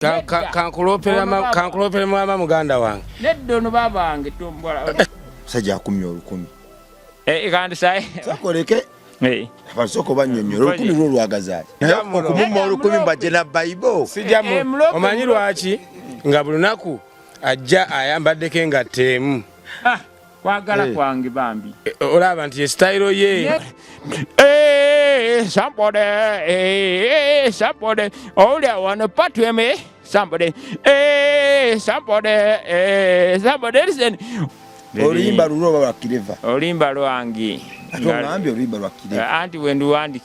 kankulopera mama muganda wange neddo ono baba wange tumbola sajja akumya olukumi kandi sai sakoleke abasoko banyonyola olukumi lwo lwagazaali naye okumuma olukumi mbajje na Bible sijamu omanyi lwaki nga buli lunaku ajja ayambaddeko engatteemu kwagala kwange bambi olaba nti esitayiro ye somebody all I want to part with me somebody listen oluyimba lulwo lwa kireva oluyimba lwange atongambye oluyimba lwa kireva anti wenduwandi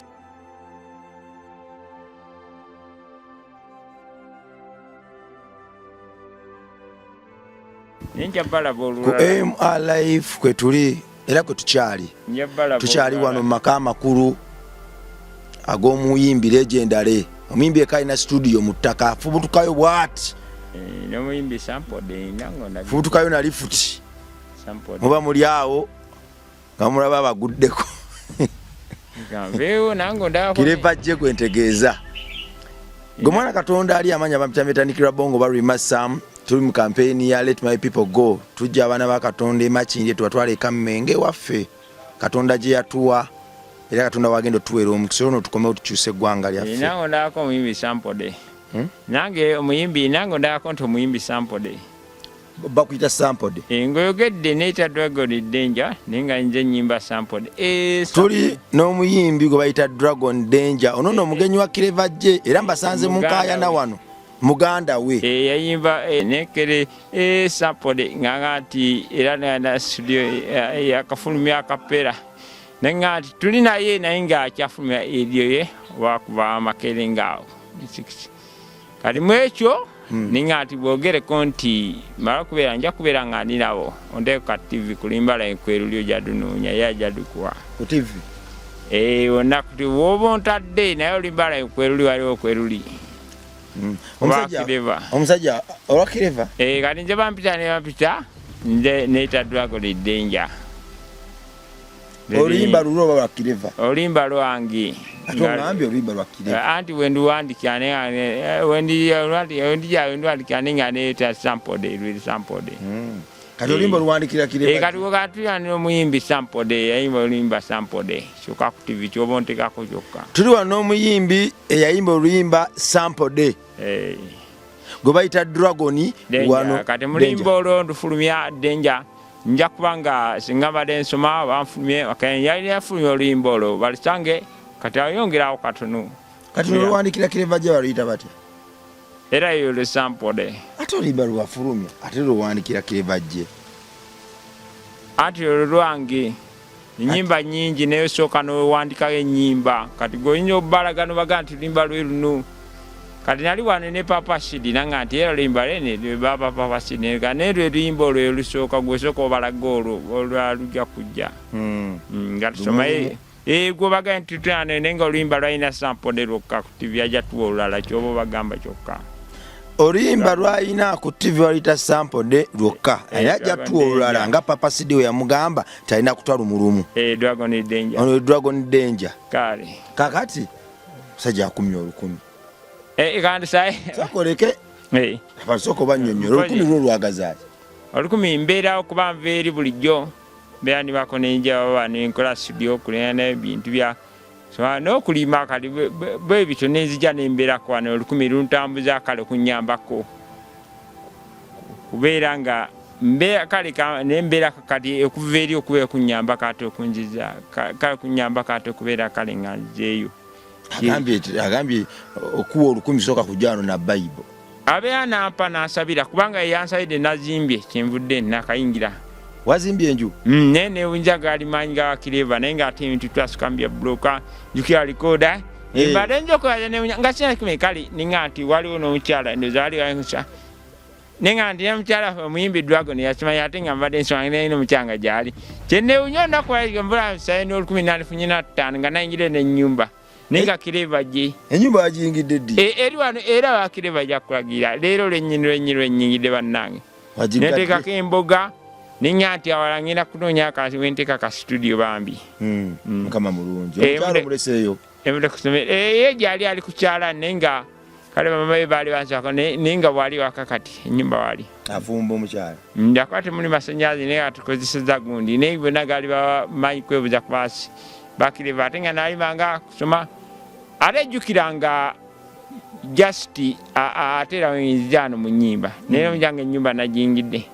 MRLife kwe tuli era kwe tukyali wano mu maka amakulu ag'omuyimbi legendary omuyimbi ekalina studio mu ttaka afubutukayo bwati fubutukayo na lifuti muba muli awo nga mulaba abaguddeko kireva ajje kwentegeeza gwe mwana Katonda ali amanya bamitandikirwa bongo barima Sam tuli mu campaign ya Let My People Go tujja abana ba Katonda emakindi tubatwale ekammenge waffe Katonda gye yatuwa era Katonda wagenda tuwera omukisa ono tukomeo tukyuse eggwanga lyaffe nango ndako omuyimbi Sampode nange omuyimbi nango ndako nti omuyimbi Sampode bakuyita Sampode ngoyogedde neeta Dragon Danger nenga nze Enyimba Sampode tuli n'omuyimbi gwe bayita Dragon Danger ono no mugenyi wa Kireva gye era mbasanze mu Nkayana wano muganda we yayimba nekere Sampode ngati era na studio yakafulumya akapera nengati tuli naye naye nga akyafulumya eriyo ye wakuba amakere ngaawo kati mwekyo ningati bwogereko nti mala kubeera nja kubeera nga ndi nabo onteeka TV kulimbala enkwerulyo jadunuunya yajadukuwa ku TV wonna kuti woba ontadde naye olimbala enkweruli waliwo okweruli omusajja olwa Kireva kati nze bampita nze neeta Dragon Danger oluyimba lulwo lwa Kireva oluyimba lwange atongambye oluyimba lwa Kireva anti wenduwandikira wenduwandikira nenga neeta Sampode lwiri Sampode kati oluyimba luwandikira Kireva kati wakatuyanira omuyimbi Sampode yayimba oluyimba Sampode kyokka ku TV kyoba ontekako kyokka tuli wano n'omuyimbi eyayimba oluyimba Sampode gwe bayita Dragon wano kati mulimba olwo ndufulumya Danger nja kubanga singa badde nsoma banfulumye yali yafulumya oluyimba olwo balisange kati ayongerawo katono kati olwandikira Kireva gye baluyita batya era yo Sampode ate oluyimba lwafulumya ate lwandikira Kireva gye ati olwange ennyimba nyingi naye sooka n'owandikawo ennyimba kati goyinza obbalagano baga nti oluyimba lwe luno kati nali wano ne Papa Shidi nanga nti era oluyimba lwene baba Papa Shidi naye lwe luyimba olwo lusooka gwesooka obalaga olwo olwalujja kujja nga tusomaye gwe baga nti tutane naye nga oluyimba lwalina Sampode lwokka ku TV ajja tuwa olulala kyoba bagamba kyokka oluyimba lwalina ku TV walita Sampode lwokka naye ajja tuwa olulala nga Papa Shidi we yamugamba talina kutwa lumulumu Dragon Danger kale kakati musajja akumya olukumi kandi sai sakoleke abasoko banyonyola olukumi lwo lwagazaali olukumi mbeera okuba nva eri bulijjo mbeera nibako nenja baba nenkola studio kulina n'ebintu bya n'okulima kati bwe bityo nenzija nembeerako wano olukumi luntambuza kale kunyambako kubeera nga kale nembeera kati okuva eri okubeera kunyambako ate okunziza kale kunyambako ate okubeera kale nga nzeeyo agambye okuwa olukumi soka kujjano na Bible abeera nampa nasabira kubanga yansabidde nazimbye kyenvudde nakayingira wazimbye enju nene winja gali manyi ga Kireva naye nga ate ebintu twasukambya bloka jukira likoda mbadde njokola nga sina kime kali ninga nti waliwo n'omukyala ndoza wali wansa nenga nti n'omukyala omuyimbi Dragon yakimanyi ate nga mbadde nsoma naye omukyanga gyali kyenewunya nakola mbula sayi n'olukumi nalifunye na ttaano nga nayingire n'ennyumba nenga Kireva gye ennyumba yagiyingidde ddi eri wano era wa Kireva jakulagira leero lwennyingidde bannange neteekako emboga ninga nti awala ngenda kunoonya wenteeka ka studio bambi mukama mulungi omukyalo muleseeyo gyali ali kukyala naye nga kale mama we bali bansako ninga wali wakakati Enyimba wali avumba omukyala ndakwate muli masanyazi naye atukozeseza gundi naye bonna gali bamanyi kwebuza ku maasi bakireva ate nga nalimanga kusoma ate ejjukiranga just atera wenzano mu nnyimba naye omujanga ennyumba najingidde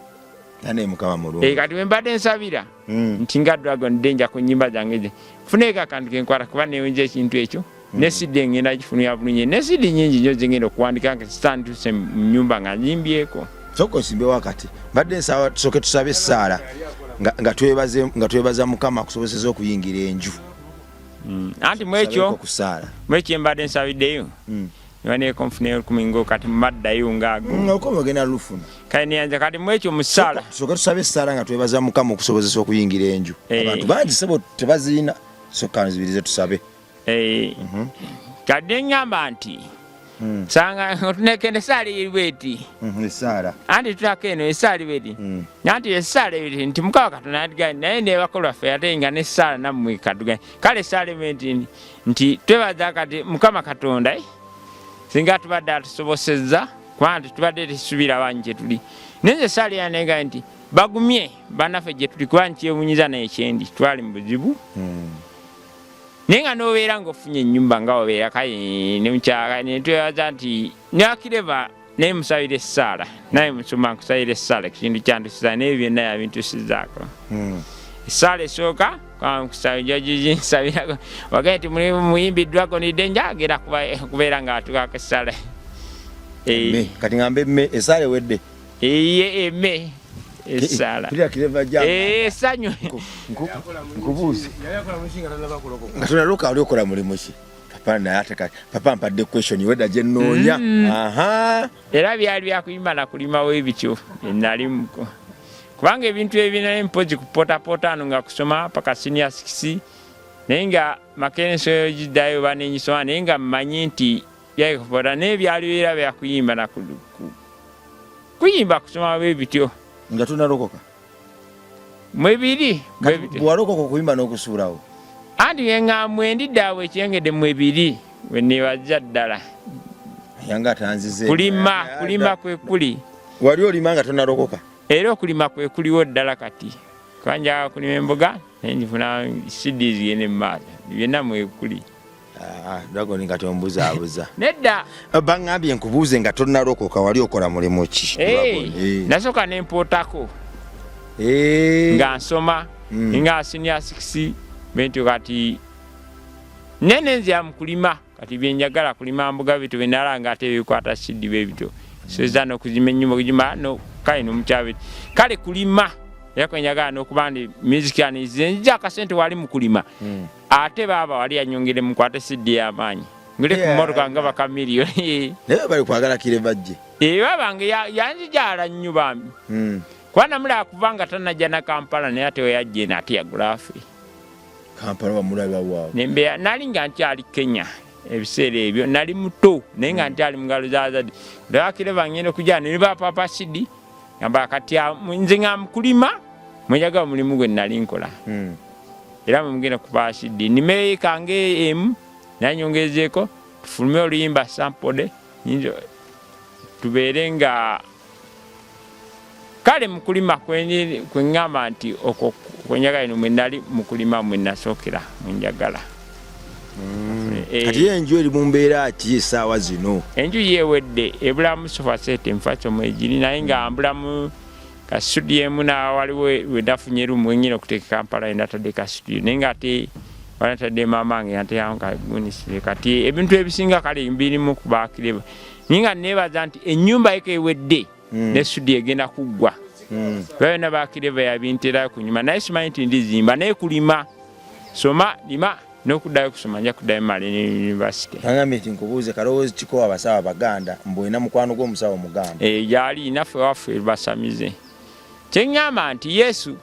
ane mukama mulungu kati wembadde nsabira nti nga Dragon Danger ku nnyimba zange ze funeka akantu kenkwata kuba newunza ekintu ekyo nesidi ngenda gifunira bulungi nesidi nyingi nyo zengenda okuwandika nga sitanduse mu nnyumba nga nzimbyeko soko nsimbe wakati mbadde nsaba tusoke tusabe essaala nga twebaza mukama akusobozesa okuyingira enju anti mwekyo mbadde nsabiddeyo nibaneko nfuneyo Lukumi ngo kati mumaddayo ngaago okoma ogenda lufuna kale niyanza kati mwekyo musaala tusoke tusabe essaala nga twebaza mukama okusobozesa okuyingira enju abantu bangi sebo tebaziina soka nzibirize tusabe kadde ngamba nti sanga otunekende esaala eribweti esaala anti tutako eno esaala bweti anti esaala bweti nti Mukama Katonda yadiganye naye nebakolwa ffe ate nga nesaala nammwe kaduganye kale esaala bweti nti twebaza kati Mukama Katonda singa tubadde atusobosezza kubanga tubadde tesubira bangi gye tuli naye esaala yaneganye nti bagumye bannaffe gye tuli kuba nkyewunyiza naye kyendi twali mu buzibu naye nga n'obeera ng'ofunye ennyumba nga obeera kaye ne mukyala netwebaza nti neakireva naye musabira essaala naye musoma nkusabira essaala ekintu kyantusiza naye byonna yabintusizaako essaala esooka nsabirako wagaye ti muyimbi Dragon Danger agenda kubeera nga atukako essaala kati ngambe emme essaala ewedde emme esaala esanyu nkubuuze nga tunaloka ali okola mulimu ki papa mpadde question wedda gye nnoonya era byali byakuyimba nakulimawo ebityo enalimuko kubanga ebintu ebinene mpozi kupotapota ano nga kusoma paka senior 6 naye nga makenso giddayo banenyisoma naye nga mmanyi nti byakupota naye byali era byakuyimba kuyimba kusoma bwebityo nga tunalokoka mwebiri bwalokoka okuyimba n'okusuulawo anti nga mwendiddaabwe ekyengedde mwebiri wenebaza ddala yanga tanzize kulima kwe kuli wali olima nga tonalokoka era okulima kwe kuliwo ddala kati kwanjaga kulima emboga naye njifuna CDs yene mumaaso byonna mwekuli Dragon nga tombuzaabuza nedda baŋŋambye nkubuuze nga tonnalokoka wali okola mulimu ki nasooka nempootako nga nsoma nga senior 6 bentyo kati nene nzira mu kulima kati byenjagala kulima mboga bitu benalanga ate bikwata sidi bebito soza n'okuzima ennyumba okuzima kale n'omukyabiti kale kulima yakwenjagala n'okuba ndi musicianize nja akasente wali mu kulima ate baba wali anyongere mukwate sidi y'amaanyi ngule ku mmotoka nga bakamiliyoni naye bali kwagala kire bajje babange yanzijala nnyo bambi kwana mula kuvanga tanajja na Kampala naye ate weyajje nate yagula afe Kampala bamulaba waawo nembe nali nga nkyali Kenya ebiseera ebyo nali muto naye nga nkyali mu ngalo zazadi ndakire bangenda kujana ne papa sidi ngamba kati nze nga mukulima mwenyaga mulimu gwe nali nkola era mugenda kuba sidi nimeye kange emu nanyongezeeko tufulume oluyimba sampode nyinjo tubeere nga kale mukulima kwengamba nti okwo kwenyaga ino mwe nali mukulima mwe nasookera mwenjagala kati enju eri mu mbeera ki essaawa zino enju yeewedde ebulamu sofa sete nfaso mwegiri naye nga mbulamu kasitudiyo emu waliwo wedafunye rumu wenyine okuteeka Kampala endatadde kasitudiyo naye nga ate wanatadde mamange anteyagunisire kati ebintu ebisinga kale mbirimu kubakireba naye nga nebaza nti ennyumba eko ewedde ne studio egenda kuggwa byonna bakireba yabinterayo kunyuma naye simanyi nti ndizimba naye kulima soma lima n'okuddayo kusoma nja kuddayo mali ne university ngambe nti nkubuuze kalowoozi kiko abasawo Baganda mbwena mukwano gw'omusawo Muganda yali naffe waffe basamize kyeŋŋamba nti Yesu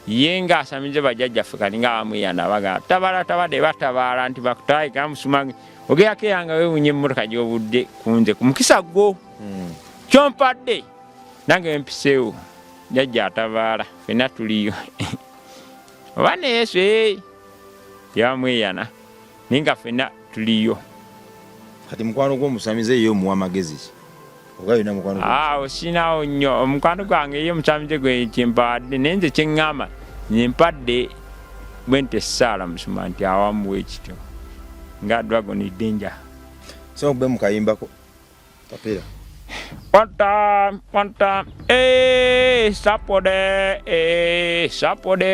ye nga asamize bajjajjaffe kati nga bamweyana bagamba tabala tabadde batabaala nti bakutaayi kamusumange ogeyako eyanga weewunye emmotoka gy'obudde kunze ku mukisa gwo kyompadde nange wempiseewo jjajja atabaala ffenna tuliyo oba ne Yesu yabamweyana naye nga ffenna tuliyo kati mukwano gw'omusamize ye omuwa magezi ogayina mukwano osinawo nnyo omukwano gwange ye omusamize gwe kyempadde naye nze kyeŋŋamba nyempadde bwe nti essaala musuma nti awamu wekityo nga Dragon Danger so gbe mukayimbako kapera one time, sapode,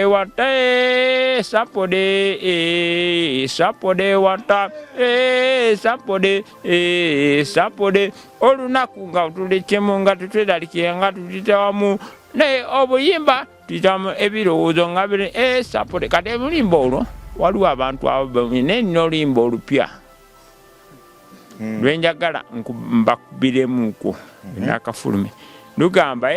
one time, sapode, one time, sapode, olunaku nga tulekemu nga tutwedalikira nga tutitawamu naye obuyimba tuyitamu ebirowoozo nga biri sapode kati obulimba olwo waliwo abantu abo naye nina oluyimba olupya lwenjagala mbakubbiremuko nakafulume lugamba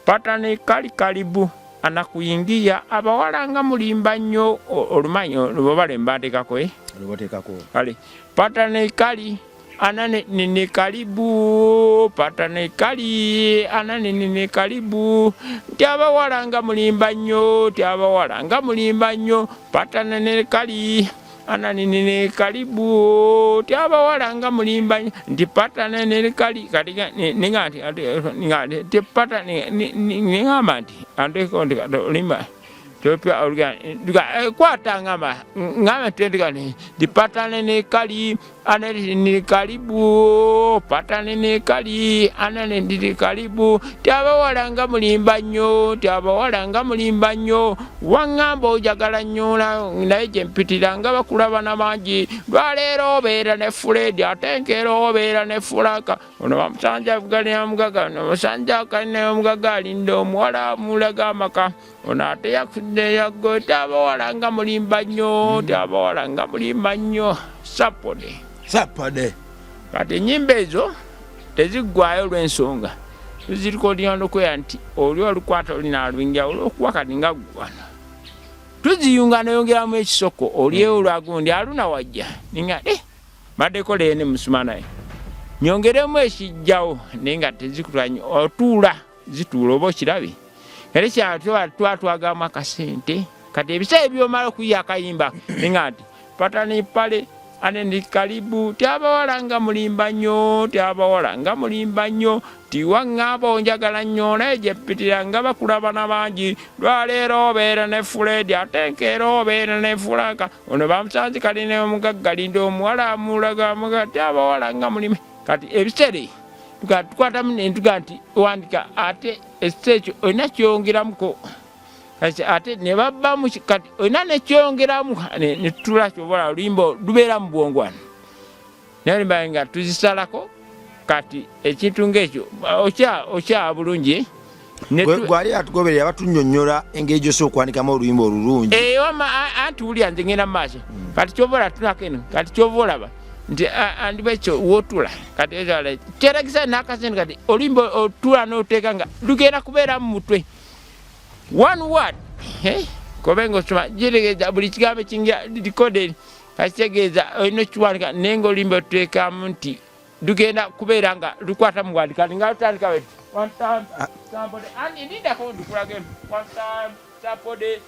patane kali karibu anakuingia abawala nga mulimba nnyo olumanyo lubalemba ntekako kale patane kali anane nini karibu patane kali anane nini karibu nti abawala nga mulimba nnyo patane ne kali anani nene karibu tiabawala nga mulimba ndipata nene kali katika ningati tipata ningamba nti andeko limba topia organ kwata ngamba tendika ndipata nene kali anani nene karibu pata nene kali anani nene karibu tiabawala nga mulimba nnyo wangamba ojagala nnyo naye gyempitira nga bakulabana bangi lwaleero obeera ne Fred ate enkeera obeera ne Fulaka ono bamusanja avuganira mugaga nomusanja akalina omugaga alinda omuwala mulaga amaka ono ate yakudde yaggo tiabawala nga mulimba nnyo sapode kati ennyimba ezo teziggwayo olw'ensonga tuzirikodinga nokweya nti oli olukwata olina alwingira olwokuba kati nga ggwana tuziyunga nayongeramu ekisoko olyewo lwagundi aluna wajja ninga maddeko leene musuma naye nyongeremu ekijjawo naye nga tezikutwanyi otuula zituula oba okirabe era kyatwatwagamu akasente kati ebiseera byomala okuyiya akayimba ninga nti patani pale aneni karibu tiabawala nga mulimba nnyo tiwaŋŋamba onjagala nnyo naye gyepitira nga bakulabana bangi lwaleero obeera ne Fred ate enkeera obeera ne Fulaka ono bamusanze kalina omugagga linda omuwala amulaga muga tiabawala nga mulimba kati ebiseera tukwatamu nentuga nti wandika ate ekyo olina kyongeramuko ate ne babbamu kati olina nekyongeramu netutula kyobola oluyimba lubeera mu bwongwana naye olimba nga tuzisalako kati ekintu ng'ekyo okya bulungi gwali atugoberera batunnyonnyola engeri gy'osobola okuwandikamu oluyimba olulungi anti wulira nze ngenda mu maaso kati kyoba olaba tunako eno kati kyoba olaba nti andibekyo wootula kati kyeragisa n'akasente kati oluyimba otula n'oteeka nga lugenda kubeera mu mutwe one word kobenga osoma gitegeeza buli kigambo ekingira likoderi kakitegeeza olina okiwandika naye nga oluyimba otuteekamu nti lugenda kubeera nga lukwata mu wandi kati nga lutandika weti one time sapode nindako ndikulaga one time sapode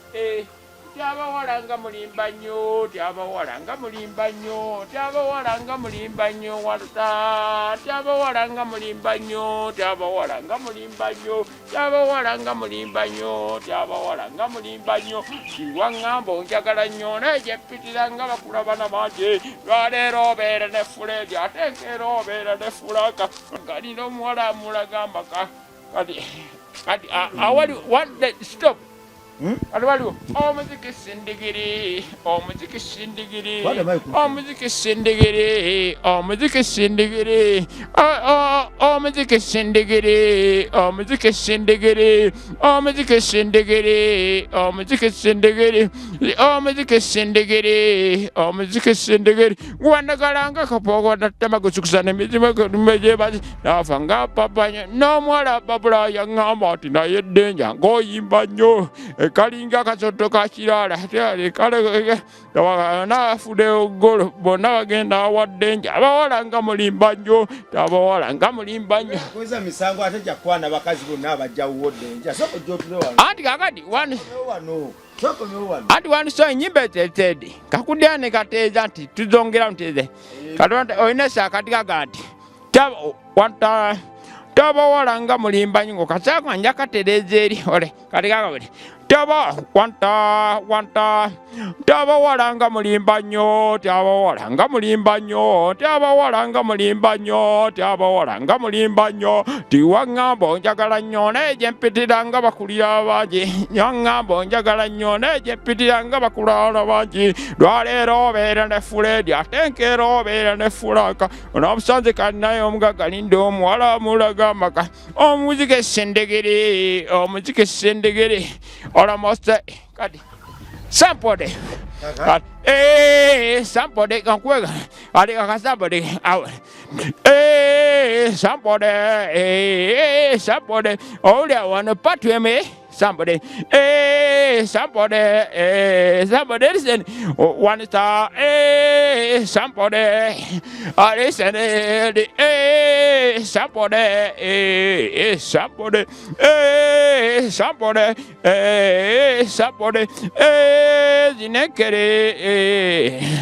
tiabawala nga mulimba nnyo tiabawala nga mulimba nnyo tiabawala nga mulimba nnyo tiwaŋŋamba onjagala nnyo naye gyempitira nga bakulabana bangi lwaleero obeera ne Fred ate enkeera obeera ne Fulaka galina omuwala amulaga amaka kati awali stop kati waliwo omuziki sindigiri gwandagalanga kapogo natema gusukusana emizimu gyebazi nafa nga papanya n'omuwala babula yaŋŋamba ati naye Danger ng'oyimba nnyo kalinga kasoto ka kirala kale nafudde ogolo bonna bagenda awa Danger abawala nga mulimba nnyo abawala nga mulimba nnyo kweza misango ate jakwana bakazi bonna abajjawo Danger soko jotule wano anti kakati anti wanu so ennyimba eteetedde kakuddya ne kateeza nti tuzongera muteze Katonda oyina saakati kagati taba nga mulimba nyingo kasaka njakatereza eri ole kati kagabuli taba nga mulimba nnyo tiwaŋŋamba onjagala nnyo naye gye mpitira nga bakulira bangi bakulala bangi lwaleero obeera ne Fuledi ate nkeera obeera ne Fulanka onobusanze kati naye omugagga linde omuwala mulaga amaka omuzike sendegere almost kati sampode sampode kankwega ali kakasapode sampode oli awana patweme somebody listen one star somebody listen somebody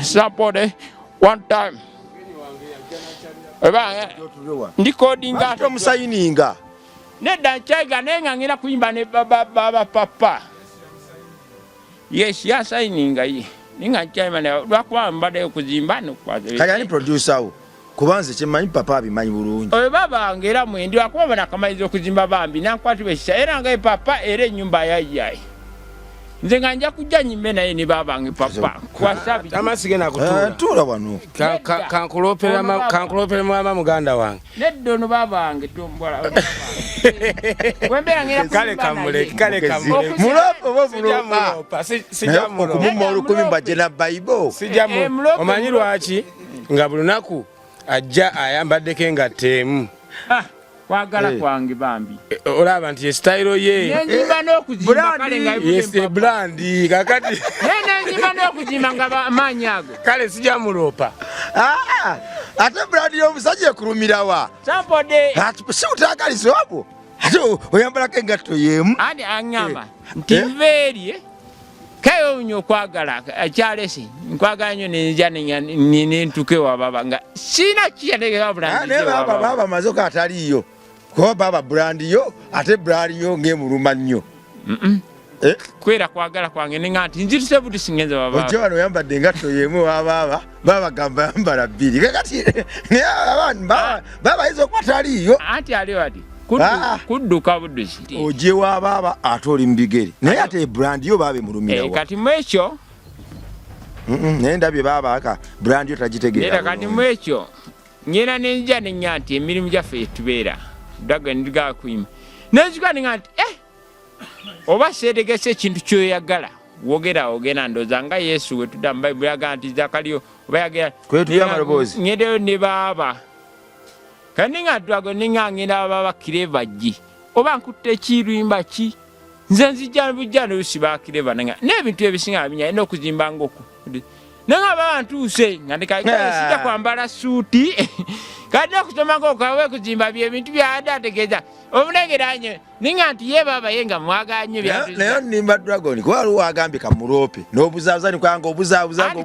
somebody one time ndikodinga tomusayininga nedda nkyaiga nengangira kuyimba ne baba papa yes yasayininga ye ninga nkyayima lwakuba mbadde okuzimba kayani producer wo kubanze kyemanyi papa abimanyi bulungi oyo baba ngera mwendi lwakuba banakamaliza okuzimba bambi nankwatibwa ekisa era nga papa era ennyumba yayayi nze nga nja kujja nyimbe naye ne babange papa kwasabi amasige nakutuula wano kankulopera mama muganda wange neddo no babange tombola wembera ngira kale kamule mulopa sijamulo Lukumi mbajje na Bible sijamulo omanyi lwaki nga bulunaku ajja ayambaddeko engatteemu kwagala kwange bambi olaba nti estayiro ye nenjimba n'okuzimba kale nga yes brandi kakati nenjimba n'okuzimba nga amaanyi ago kale sijamulopa ate brandi y'omusajja ekulumirawa sampode si utagalize wabo ate oyambalako engatto y'emu ati aŋŋamba nti nveeri kayo nyo kwagala akyalese nkwagala nnyo nenja nentuke wababa nga sina kiyategeka brandi baba maze ko ataliyo kuba baba brandi yo ate brandi yo ng'emuluma nnyo kwera kwagala kwange nenga nti nzituse buti singenza baba ojja wano oyambadde engatto y'emu baba gamba yambala bbiri kakati baba ayinza okuba ataliyo anti aliwo ati kudduka buddusi ojje wa baba ate oli mu bigere naye ate brandi yo baba emulumirawa kati mwekyo naye ndabye baba aka brandi yo tagitegeera kati mwekyo ngenda nenja nenya nti emirimu gyaffe etubeera daga ndiga kuyima nenjika nenga nti oba seetegese ekintu kyoyagala wogera ndoza nga Yesu we tudda mu Bayibuli yaga nti Zakaliyo oba yagera ngedeyo ne baba kaninga twago ninga ngenda baba kireva ji oba nkutte ekirimba ki nze nzijja bujjano usiba kireva nanga n'ebintu ebisinga binya ino okuzimba ngoko nanga abantu nga ndikayika kwambala suuti kadi okusoma ng'okawe kuzimba byebintu byadategeeza obunegeranye ninga nti ye baba yenga mwaganye naye nnimba dragon kuba waliwo agambye kamulope n'obuzaabuzani kwanga obuzaabuza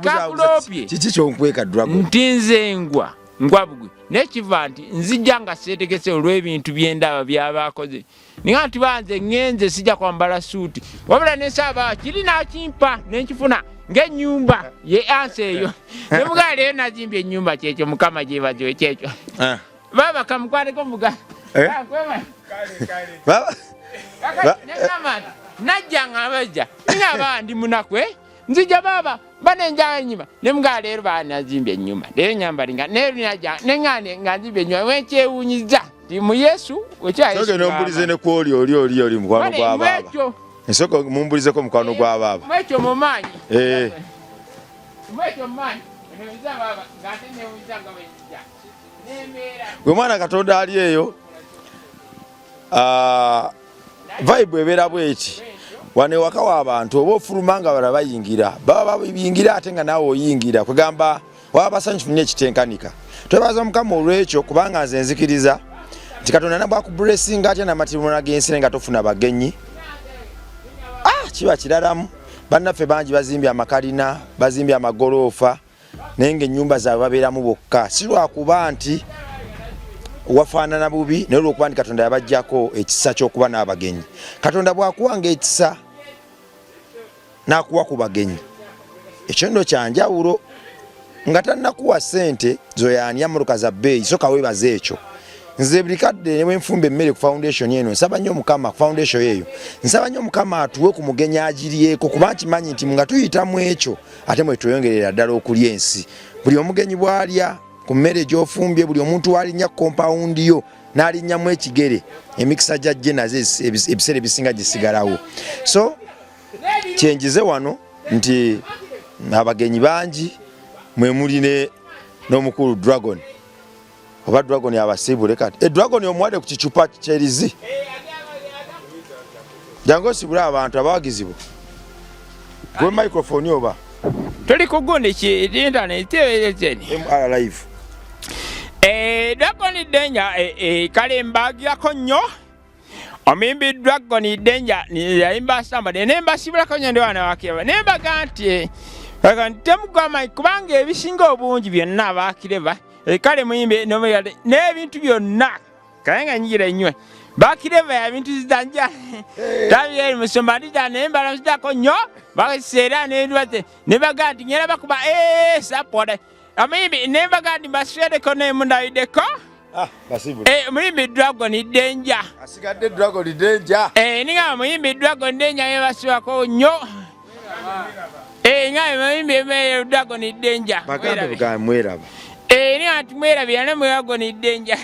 kiki kyonkweka dragon nti nze ngwabugwe nekiva nti nzijja nga seetegese olw'ebintu byendaba byabakoze ninga nti banze ngenze sijja kwambala suuti wabula nesaba kiri nakimpa nenkifuna ng'ennyumba ye ansi eyo nemugaa leero nazimbye ennyumba kyekyo mukama gyebazo ekyekyo baba kamukwateko muga negamba nti najjanga abajja ninga baba ndi munakwe nzija baba banenjanga ennyumba nemugaa leero baba nazimbye ennyumba leero nyambalinga leero najja nengane nga nzimbye ennyumba wenkyewunyiza ti mu Yesu soke nombulize ne kwoli oli mukwano gwa baba nsoko mumbulizeko mukwano gwa baba mwekyo mumanyi mwekyo mumanyi newuza baba ngate newuza nga wenjija nembeera gwe mwana Katonda ali eyo vibe ebeera bweki wane waka w'abantu oba ofuluma nga bala bayingira baba bayingira ate nga naawe oyingira kwegamba waba basanyufu nnyo ekitenkanika twebaza mukama olwekyo kubanga nze nzikiriza nti Katonda nabwakubulesinga atya n'amatirimono ag'ensi nga tofuna bagenyi kiba kiralamu bannaffe bangi bazimbye amakalina bazimbye amagoloofa naye ng'ennyumba zaabwe babeeramu bokka si lwakuba nti wafaanana bubi naye olwokuba nti Katonda yabaggyako ekisa ky'okuba n'abagenyi. Katonda bw'akuwanga ekisa n'akuwa ku bagenyi ekyo nno kya njawulo nga tannakuwa ssente zoyaani emmotoka za bbeeyi soka weebaza ekyo. Nze buli kadde ne bwenfumba emmere ku foundation eno nsaba nnyo Mukama ku foundation eyo nsaba nnyo Mukama atuwe ku mugenyi agiriyeko kuba nkimanyi nti nga tuyitamu ekyo ate mwe tweyongerera ddala okulya ensi. Buli omugenyi bw'alya ku mmere gy'ofumbye buli omuntu w'alinnya compound yo n'alinnyamu ekigere emikisa gyajje nazo ebiseera ebisinga gisigalawo. So kyenjize wano nti abagenyi bangi mwe muli n'omukulu Dragon oba Dragon yabasiibule kati Dragon omuwadde ku kicupa kyerizi jangu osibule abantu abawagizibwa gwe microphone oba tuli ku gundi ki internet MR live Dragon Danger kalemba gyako nnyo omimbi Dragon Danger yayimba samba nemba sibulako nnyo ndi wana wakireba nemba ganti temugwama kubanga ebisinga obungi byonna abakireba kale muyimbe n'ebintu byonna kayenga nyira nnyo bakireba ya bintu zidanja tabyeri musoma ndija nembala muzidako nnyo bakiseera n'endwate nebaga nti ngera bakuba support amuyimbi nebaga nti baswedeko nemundawideko muyimbi Dragon Danger asigadde Dragon Danger ninga muyimbi Dragon Danger yebasibako nnyo nga muyimbi Dragon Danger bagambe mweraba ninga tumwerabira ne Dragon Danger